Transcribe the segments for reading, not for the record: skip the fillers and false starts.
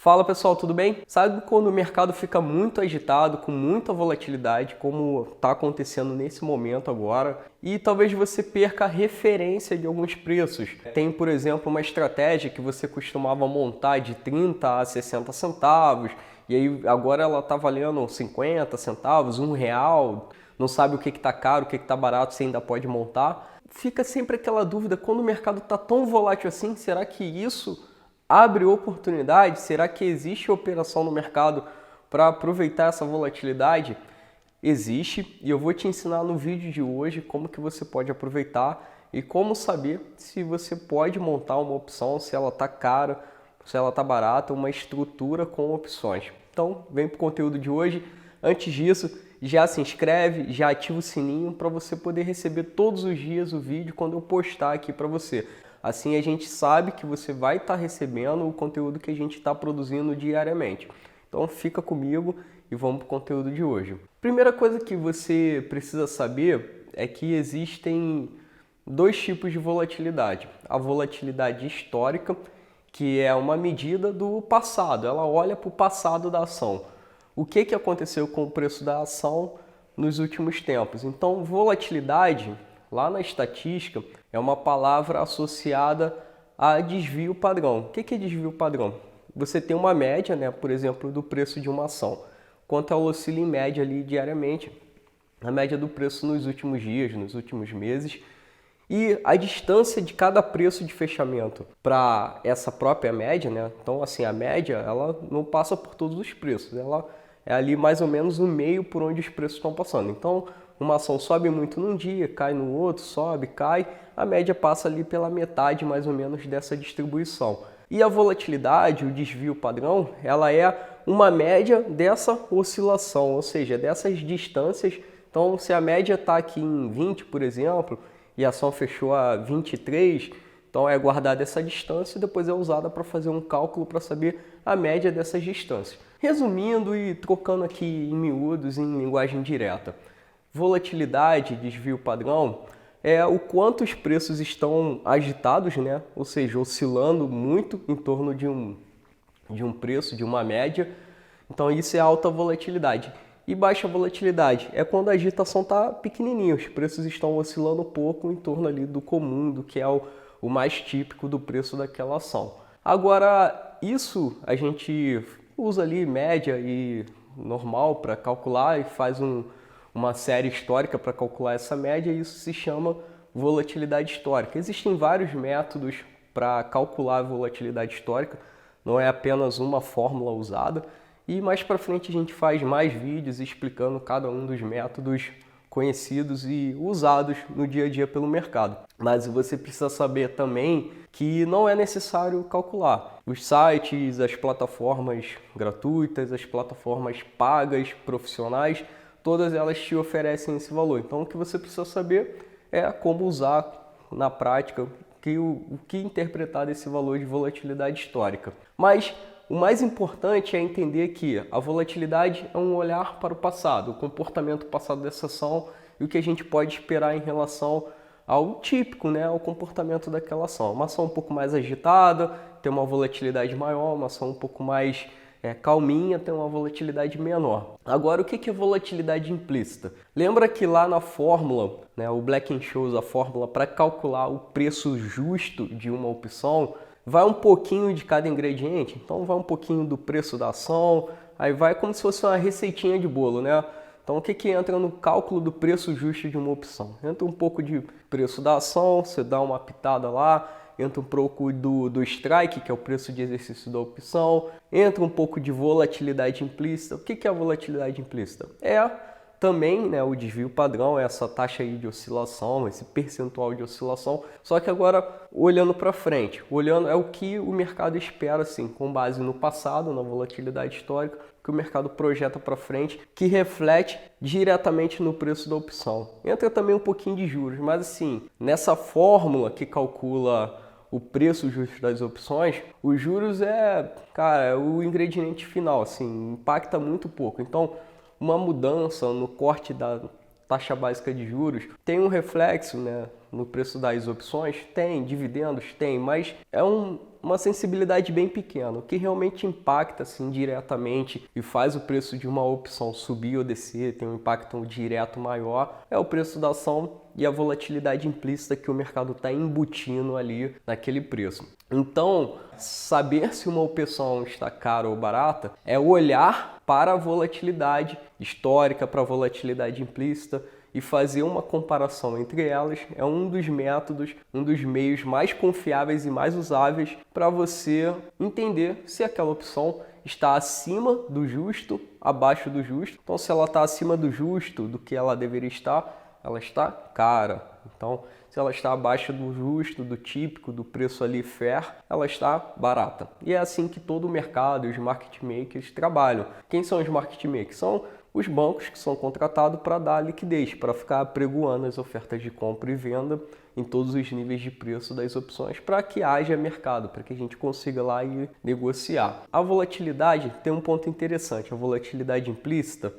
Fala pessoal, tudo bem? Sabe quando o mercado fica muito agitado, com muita volatilidade, como está acontecendo nesse momento agora, e talvez você perca a referência de alguns preços. Tem, por exemplo, uma estratégia que você costumava montar de 30 a 60 centavos, e aí agora ela está valendo 50 centavos, R$ 1, não sabe o que está caro, o que está barato, você ainda pode montar. Fica sempre aquela dúvida, quando o mercado está tão volátil assim, será que isso abre oportunidade? Será que existe operação no mercado para aproveitar essa volatilidade? Existe, e eu vou te ensinar no vídeo de hoje como que você pode aproveitar e como saber se você pode montar uma opção, se ela está cara, se ela está barata, uma estrutura com opções. Então, vem para o conteúdo de hoje. Antes disso, já se inscreve, já ativa o sininho para você poder receber todos os dias o vídeo quando eu postar aqui para você. Assim a gente sabe que você vai estar recebendo o conteúdo que a gente está produzindo diariamente. Então fica comigo e vamos para o conteúdo de hoje. Primeira coisa que você precisa saber é que existem dois tipos de volatilidade. A volatilidade histórica, que é uma medida do passado, ela olha para o passado da ação. O que aconteceu com o preço da ação nos últimos tempos? Então, volatilidade, lá na estatística, é uma palavra associada a desvio padrão. O que é desvio padrão? Você tem uma média, né, por exemplo, do preço de uma ação. Quanto ela oscila em média ali diariamente, a média do preço nos últimos dias, nos últimos meses, e a distância de cada preço de fechamento para essa própria média, né? Então, assim, a média, ela não passa por todos os preços, ela é ali mais ou menos no meio por onde os preços estão passando. Então, uma ação sobe muito num dia, cai no outro, sobe, cai, a média passa ali pela metade mais ou menos dessa distribuição. E a volatilidade, o desvio padrão, ela é uma média dessa oscilação, ou seja, dessas distâncias. Então, se a média está aqui em 20, por exemplo, e a ação fechou a 23, então é guardada essa distância e depois é usada para fazer um cálculo para saber a média dessas distâncias. Resumindo e trocando aqui em miúdos, em linguagem direta, volatilidade, desvio padrão, é o quanto os preços estão agitados, né? Ou seja, oscilando muito em torno de um preço, de uma média. Então isso é alta volatilidade. E baixa volatilidade é quando a agitação está pequenininha, os preços estão oscilando pouco em torno ali do comum, do que é o mais típico do preço daquela ação. Agora, isso a gente usa ali média e normal para calcular e faz uma série histórica para calcular essa média, e isso se chama volatilidade histórica. Existem vários métodos para calcular a volatilidade histórica, não é apenas uma fórmula usada, e mais para frente a gente faz mais vídeos explicando cada um dos métodos conhecidos e usados no dia a dia pelo mercado. Mas você precisa saber também que não é necessário calcular. Os sites, as plataformas gratuitas, as plataformas pagas, profissionais, todas elas te oferecem esse valor. Então o que você precisa saber é como usar na prática, o que interpretar desse valor de volatilidade histórica. Mas o mais importante é entender que a volatilidade é um olhar para o passado, o comportamento passado dessa ação e o que a gente pode esperar em relação ao típico, né, ao comportamento daquela ação. Uma ação um pouco mais agitada tem uma volatilidade maior, uma ação um pouco mais calminha tem uma volatilidade menor. Agora, o que é volatilidade implícita? Lembra que lá na fórmula, né, o Black-Scholes, a fórmula para calcular o preço justo de uma opção, vai um pouquinho de cada ingrediente, então vai um pouquinho do preço da ação, aí vai como se fosse uma receitinha de bolo, né? Então o que entra no cálculo do preço justo de uma opção? Entra um pouco de preço da ação, você dá uma pitada lá, entra um pouco do strike, que é o preço de exercício da opção, entra um pouco de volatilidade implícita. O que é a volatilidade implícita? É também, né, o desvio padrão, essa taxa aí de oscilação, esse percentual de oscilação, só que agora olhando para frente, olhando é o que o mercado espera, assim, com base no passado, na volatilidade histórica, que o mercado projeta para frente, que reflete diretamente no preço da opção. Entra também um pouquinho de juros, mas assim, nessa fórmula que calcula o preço justo das opções, os juros é o ingrediente final, assim, impacta muito pouco. Então, uma mudança no corte da taxa básica de juros tem um reflexo, né, no preço das opções? Tem, dividendos? Tem, mas é um uma sensibilidade bem pequena. O que realmente impacta assim, diretamente e faz o preço de uma opção subir ou descer, tem um impacto direto maior, é o preço da ação e a volatilidade implícita que o mercado está embutindo ali naquele preço. Então, saber se uma opção está cara ou barata é olhar para a volatilidade histórica, para a volatilidade implícita, e fazer uma comparação entre elas é um dos métodos, um dos meios mais confiáveis e mais usáveis para você entender se aquela opção está acima do justo, abaixo do justo. Então, se ela está acima do justo, do que ela deveria estar, ela está cara. Então, se ela está abaixo do justo, do típico, do preço ali fair, ela está barata. E é assim que todo o mercado e os market makers trabalham. Quem são os market makers? São os bancos que são contratados para dar liquidez, para ficar apregoando as ofertas de compra e venda em todos os níveis de preço das opções, para que haja mercado, para que a gente consiga lá e negociar. A volatilidade tem um ponto interessante, a volatilidade implícita,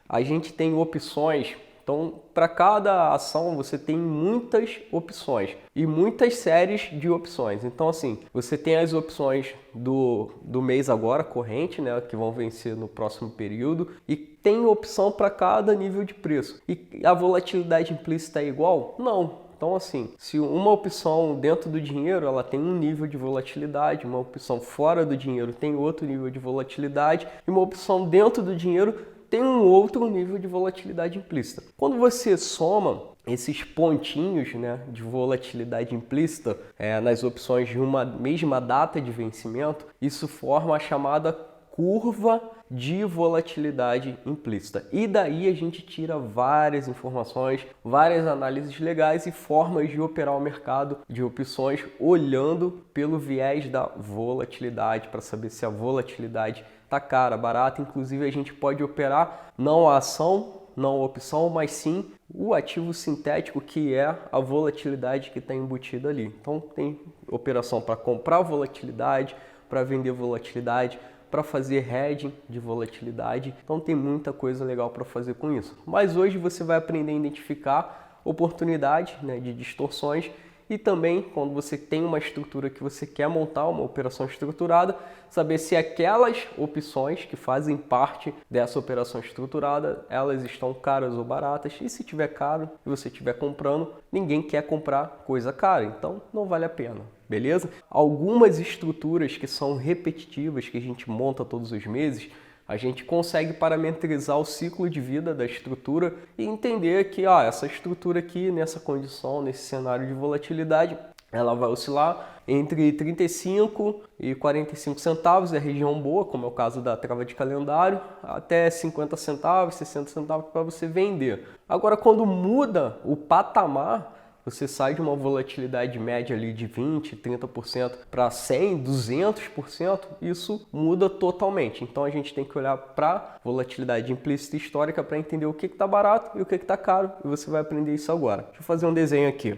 a gente tem opções. Então, para cada ação, você tem muitas opções e muitas séries de opções. Então, assim, você tem as opções do mês agora, corrente, né, que vão vencer no próximo período, e tem opção para cada nível de preço. E a volatilidade implícita é igual? Não. Então, assim, se uma opção dentro do dinheiro, ela tem um nível de volatilidade, uma opção fora do dinheiro tem outro nível de volatilidade, e uma opção dentro do dinheiro tem um outro nível de volatilidade implícita. Quando você soma esses pontinhos, né, de volatilidade implícita nas opções de uma mesma data de vencimento, isso forma a chamada curva de volatilidade implícita. E daí a gente tira várias informações, várias análises legais e formas de operar o mercado de opções olhando pelo viés da volatilidade, para saber se a volatilidade está cara, barata. Inclusive a gente pode operar não a ação, não a opção, mas sim o ativo sintético, que é a volatilidade que está embutida ali. Então tem operação para comprar volatilidade, para vender volatilidade, para fazer hedging de volatilidade. Então tem muita coisa legal para fazer com isso. Mas hoje você vai aprender a identificar oportunidades, né, de distorções, e também quando você tem uma estrutura que você quer montar, uma operação estruturada, saber se aquelas opções que fazem parte dessa operação estruturada, elas estão caras ou baratas. E se tiver caro e você estiver comprando, ninguém quer comprar coisa cara, então não vale a pena. Beleza? Algumas estruturas que são repetitivas, que a gente monta todos os meses, a gente consegue parametrizar o ciclo de vida da estrutura e entender que essa estrutura aqui, nessa condição, nesse cenário de volatilidade, ela vai oscilar entre 35 e 45 centavos, é região boa, como é o caso da trava de calendário, até 50 centavos, 60 centavos para você vender. Agora, quando muda o patamar, você sai de uma volatilidade média ali de 20%, 30% para 100%, 200%, isso muda totalmente. Então a gente tem que olhar para volatilidade implícita histórica para entender o que está barato e o que está caro, e você vai aprender isso agora. Deixa eu fazer um desenho aqui.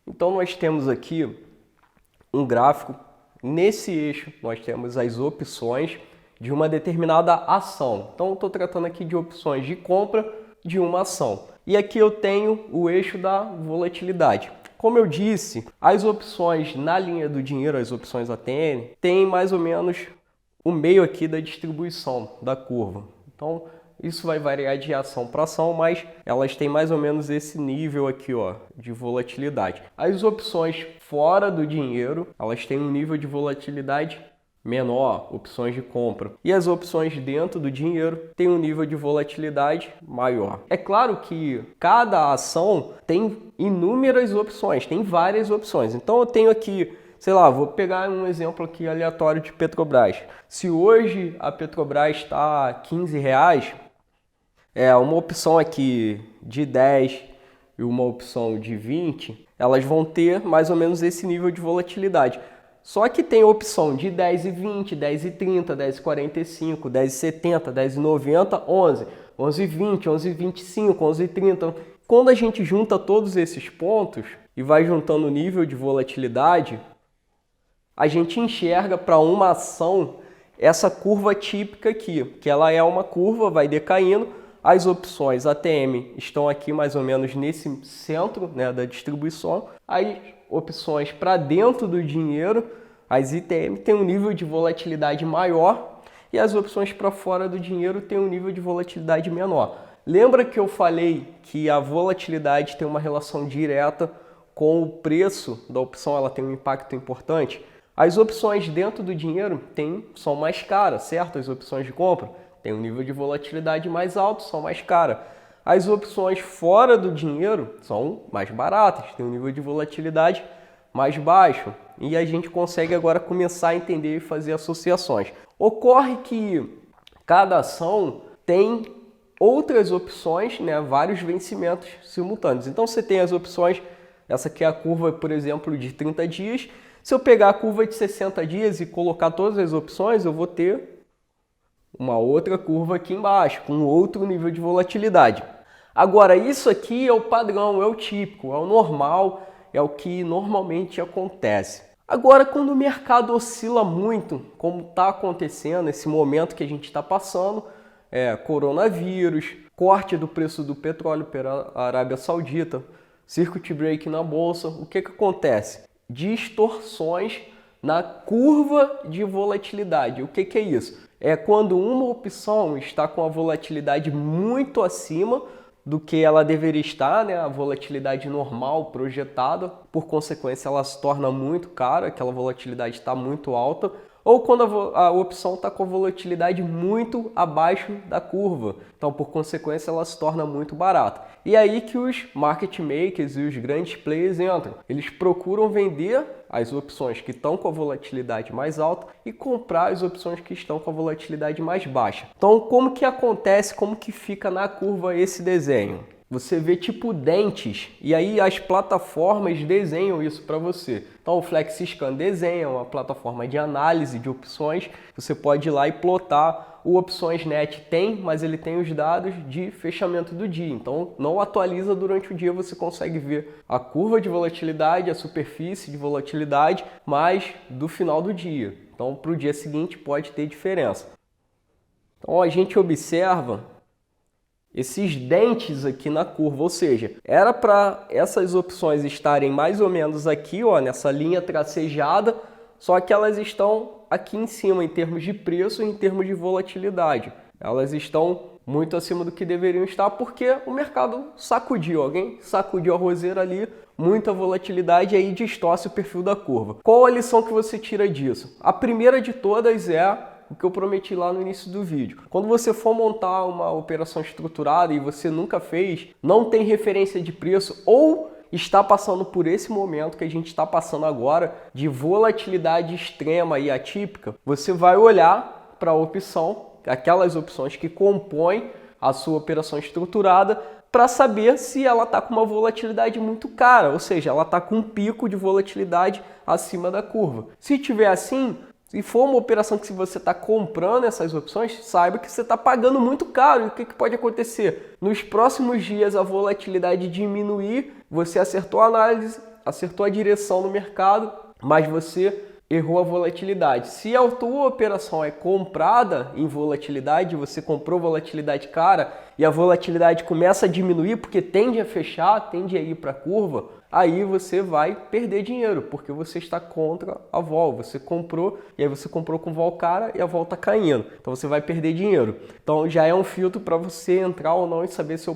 Então nós temos aqui um gráfico, nesse eixo nós temos as opções de uma determinada ação. Então eu estou tratando aqui de opções de compra de uma ação. E aqui eu tenho o eixo da volatilidade. Como eu disse, as opções na linha do dinheiro, as opções ATN, tem mais ou menos o meio aqui da distribuição da curva. Então isso vai variar de ação para ação, mas elas têm mais ou menos esse nível aqui, de volatilidade. As opções fora do dinheiro, elas têm um nível de volatilidade menor, opções de compra. E as opções dentro do dinheiro têm um nível de volatilidade maior. É claro que cada ação tem inúmeras opções, tem várias opções. Então eu tenho aqui, sei lá, vou pegar um exemplo aqui aleatório de Petrobras. Se hoje a Petrobras está a R$15, uma opção aqui de 10 e uma opção de 20, elas vão ter mais ou menos esse nível de volatilidade. Só que tem a opção de 10,20, 10,30, 10,45, 10,70, 10,90, 11, 11,20, 11,25, 11,30. Quando a gente junta todos esses pontos e vai juntando o nível de volatilidade, a gente enxerga para uma ação essa curva típica aqui, que ela é uma curva, vai decaindo, As opções ATM estão aqui mais ou menos nesse centro, né, da distribuição. As opções para dentro do dinheiro, as ITM, têm um nível de volatilidade maior e as opções para fora do dinheiro têm um nível de volatilidade menor. Lembra que eu falei que a volatilidade tem uma relação direta com o preço da opção, ela tem um impacto importante? As opções dentro do dinheiro são mais caras, certo? As opções de compra têm um nível de volatilidade mais alto, são mais caras. As opções fora do dinheiro são mais baratas, têm um nível de volatilidade mais baixo. E a gente consegue agora começar a entender e fazer associações. Ocorre que cada ação tem outras opções, né, vários vencimentos simultâneos. Então você tem as opções, essa aqui é a curva, por exemplo, de 30 dias. Se eu pegar a curva de 60 dias e colocar todas as opções, eu vou ter uma outra curva aqui embaixo, com outro nível de volatilidade. Agora, isso aqui é o padrão, é o típico, é o normal, é o que normalmente acontece. Agora, quando o mercado oscila muito, como está acontecendo, esse momento que a gente está passando, coronavírus, corte do preço do petróleo pela Arábia Saudita, circuit break na bolsa, o que acontece? Distorções na curva de volatilidade. O que é isso? É quando uma opção está com a volatilidade muito acima do que ela deveria estar, né? A volatilidade normal projetada, por consequência ela se torna muito cara, aquela volatilidade está muito alta, ou quando a opção está com a volatilidade muito abaixo da curva, então por consequência ela se torna muito barata. E aí que os market makers e os grandes players entram. Eles procuram vender as opções que estão com a volatilidade mais alta e comprar as opções que estão com a volatilidade mais baixa. Então como que acontece, como que fica na curva esse desenho? Você vê tipo dentes e aí as plataformas desenham isso para você. Então o FlexiScan desenha uma plataforma de análise de opções. Você pode ir lá e plotar. O OpçõesNet tem, mas ele tem os dados de fechamento do dia. Então não atualiza durante o dia, você consegue ver a curva de volatilidade, a superfície de volatilidade, mas do final do dia. Então para o dia seguinte pode ter diferença. Então a gente observa esses dentes aqui na curva, ou seja, era para essas opções estarem mais ou menos aqui, ó, nessa linha tracejada, só que elas estão aqui em cima em termos de preço e em termos de volatilidade. Elas estão muito acima do que deveriam estar porque o mercado sacudiu, alguém sacudiu a roseira ali, muita volatilidade e aí distorce o perfil da curva. Qual a lição que você tira disso? A primeira de todas é o que eu prometi lá no início do vídeo. Quando você for montar uma operação estruturada e você nunca fez, não tem referência de preço ou está passando por esse momento que a gente está passando agora de volatilidade extrema e atípica, você vai olhar para a opção, aquelas opções que compõem a sua operação estruturada, para saber se ela está com uma volatilidade muito cara, ou seja, ela está com um pico de volatilidade acima da curva. Se tiver assim, se for uma operação que se você está comprando essas opções, saiba que você está pagando muito caro. E o que pode acontecer? Nos próximos dias a volatilidade diminuir, você acertou a análise, acertou a direção no mercado, mas você errou a volatilidade. Se a tua operação é comprada em volatilidade, você comprou volatilidade cara e a volatilidade começa a diminuir porque tende a fechar, tende a ir para a curva, aí você vai perder dinheiro, porque você está contra a vol. Você comprou, e aí você comprou com vol cara e a vol está caindo. Então você vai perder dinheiro. Então já é um filtro para você entrar ou não e saber se a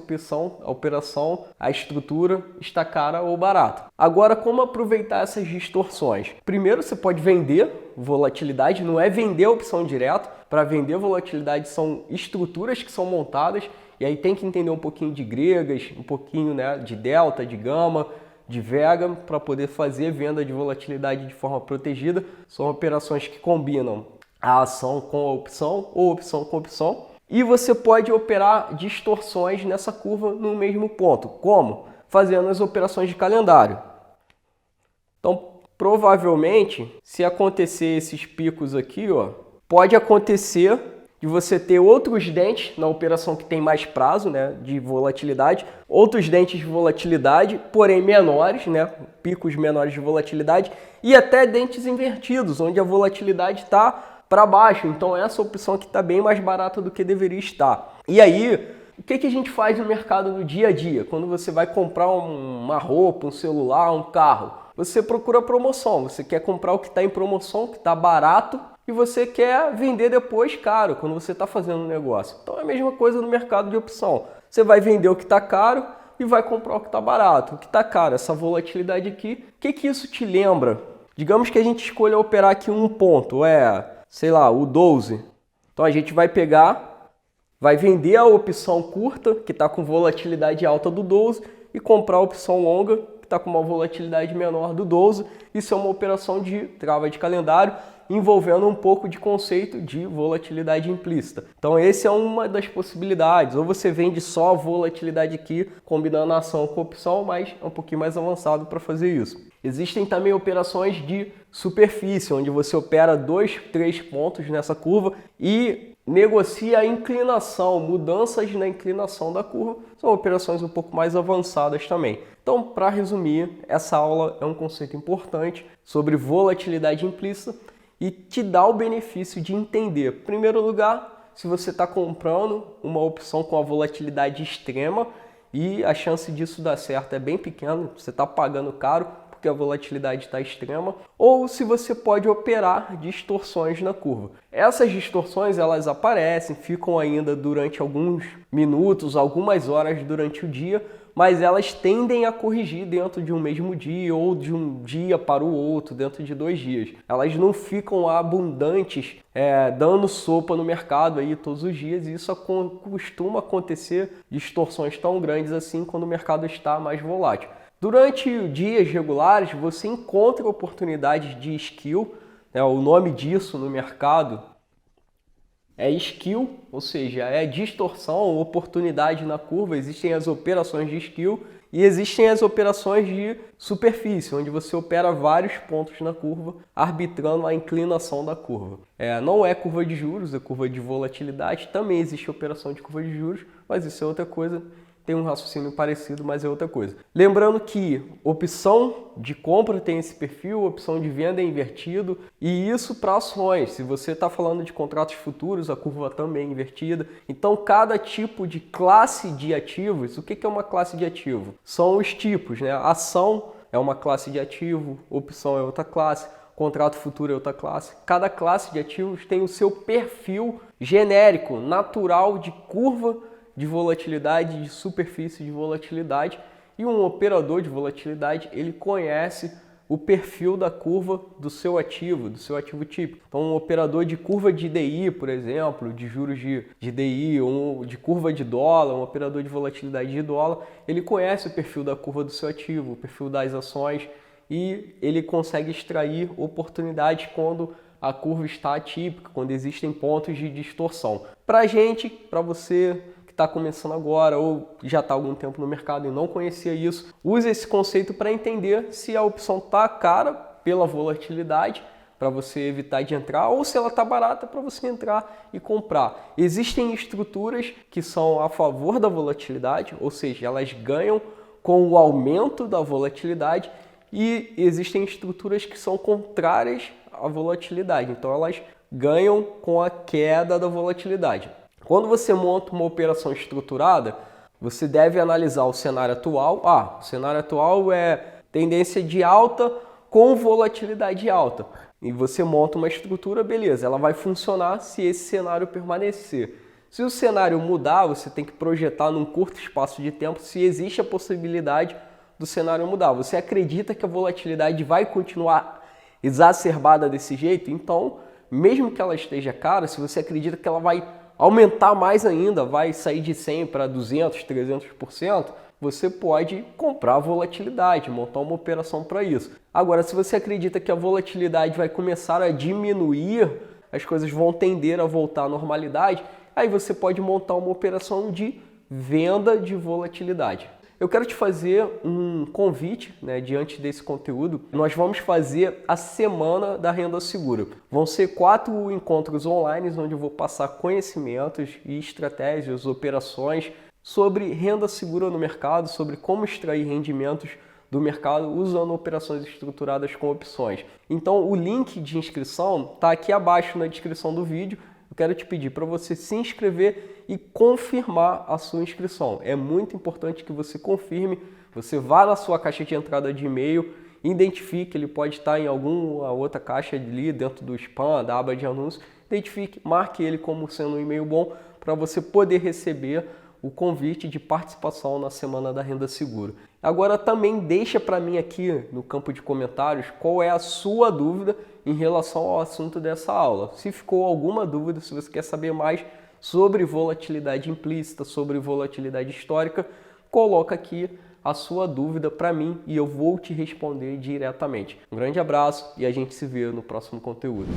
operação, a estrutura está cara ou barata. Agora, como aproveitar essas distorções? Primeiro, você pode vender volatilidade, não é vender a opção direto. Para vender volatilidade são estruturas que são montadas, e aí tem que entender um pouquinho de gregas, um pouquinho, né, de delta, de gama, de vega, para poder fazer venda de volatilidade de forma protegida. São operações que combinam a ação com a opção ou opção com opção. E você pode operar distorções nessa curva no mesmo ponto. Como? Fazendo as operações de calendário. Então, provavelmente, se acontecer esses picos aqui, ó, pode acontecer de você ter outros dentes na operação que tem mais prazo, né, de volatilidade, outros dentes de volatilidade, porém menores, né, picos menores de volatilidade, e até dentes invertidos, onde a volatilidade está para baixo. Então essa opção aqui está bem mais barata do que deveria estar. E aí O que a gente faz no mercado no dia a dia? Quando você vai comprar uma roupa, um celular, um carro, você procura promoção, você quer comprar o que está em promoção, que está barato, e você quer vender depois caro, quando você está fazendo um negócio. Então é a mesma coisa no mercado de opção. Você vai vender o que está caro e vai comprar o que está barato. O que está caro, essa volatilidade aqui, o que isso te lembra? Digamos que a gente escolha operar aqui um ponto, sei lá, o 12. Então a gente vai pegar, vai vender a opção curta, que está com volatilidade alta do 12, e comprar a opção longa, que está com uma volatilidade menor do 12. Isso é uma operação de trava de calendário, envolvendo um pouco de conceito de volatilidade implícita. Então essa é uma das possibilidades. Ou você vende só a volatilidade aqui, combinando a ação com a opção, mas é um pouquinho mais avançado para fazer isso. Existem também operações de superfície, onde você opera 2, 3 pontos nessa curva e negocia a inclinação, mudanças na inclinação da curva. São operações um pouco mais avançadas também. Então, para resumir, essa aula é um conceito importante sobre volatilidade implícita e te dá o benefício de entender, em primeiro lugar, se você está comprando uma opção com a volatilidade extrema e a chance disso dar certo é bem pequena, você está pagando caro porque a volatilidade está extrema, ou se você pode operar distorções na curva. Essas distorções elas aparecem, ficam ainda durante alguns minutos, algumas horas durante o dia, mas elas tendem a corrigir dentro de um mesmo dia ou de um dia para o outro, dentro de 2 dias. Elas não ficam abundantes, dando sopa no mercado aí todos os dias, e isso costuma acontecer distorções tão grandes assim quando o mercado está mais volátil. Durante dias regulares, você encontra oportunidades de skill, o nome disso no mercado é skill, ou seja, é distorção, oportunidade na curva. Existem as operações de skill e existem as operações de superfície, onde você opera vários pontos na curva, arbitrando a inclinação da curva. Não é curva de juros, é curva de volatilidade. Também existe operação de curva de juros, mas isso é outra coisa. Tem um raciocínio parecido, mas é outra coisa. Lembrando que opção de compra tem esse perfil, opção de venda é invertido, e isso para ações. Se você está falando de contratos futuros, a curva também é invertida. Então, cada tipo de classe de ativos, o que é uma classe de ativo? São os tipos, né? Ação é uma classe de ativo, opção é outra classe, contrato futuro é outra classe. Cada classe de ativos tem o seu perfil genérico, natural de curva de volatilidade, de superfície de volatilidade, e um operador de volatilidade, ele conhece o perfil da curva do seu ativo típico. Então, um operador de curva de DI, por exemplo, de juros de DI, ou de curva de dólar, um operador de volatilidade de dólar, ele conhece o perfil da curva do seu ativo, o perfil das ações, e ele consegue extrair oportunidades quando a curva está atípica, quando existem pontos de distorção. Para você está começando agora ou já está há algum tempo no mercado e não conhecia isso, use esse conceito para entender se a opção está cara pela volatilidade, para você evitar de entrar, ou se ela está barata para você entrar e comprar. Existem estruturas que são a favor da volatilidade, ou seja, elas ganham com o aumento da volatilidade, e existem estruturas que são contrárias à volatilidade, então elas ganham com a queda da volatilidade. Quando você monta uma operação estruturada, você deve analisar o cenário atual. O cenário atual é tendência de alta com volatilidade alta. E você monta uma estrutura, beleza, ela vai funcionar se esse cenário permanecer. Se o cenário mudar, você tem que projetar num curto espaço de tempo se existe a possibilidade do cenário mudar. Você acredita que a volatilidade vai continuar exacerbada desse jeito? Então, mesmo que ela esteja cara, se você acredita que ela vai aumentar mais ainda, vai sair de 100 para 200, 300%, você pode comprar volatilidade, montar uma operação para isso. Agora, se você acredita que a volatilidade vai começar a diminuir, as coisas vão tender a voltar à normalidade, aí você pode montar uma operação de venda de volatilidade. Eu quero te fazer um convite, diante desse conteúdo. Nós vamos fazer a Semana da Renda Segura. Vão ser 4 encontros online, onde eu vou passar conhecimentos e estratégias, operações sobre renda segura no mercado, sobre como extrair rendimentos do mercado usando operações estruturadas com opções. Então, o link de inscrição está aqui abaixo na descrição do vídeo. Eu quero te pedir para você se inscrever e confirmar a sua inscrição. É muito importante que você confirme, você vá na sua caixa de entrada de e-mail, identifique, ele pode estar em alguma outra caixa ali dentro do spam, da aba de anúncios, identifique, marque ele como sendo um e-mail bom para você poder receber o convite de participação na Semana da Renda Segura. Agora também deixa para mim aqui no campo de comentários qual é a sua dúvida em relação ao assunto dessa aula. Se ficou alguma dúvida, se você quer saber mais sobre volatilidade implícita, sobre volatilidade histórica, coloca aqui a sua dúvida para mim e eu vou te responder diretamente. Um grande abraço e a gente se vê no próximo conteúdo.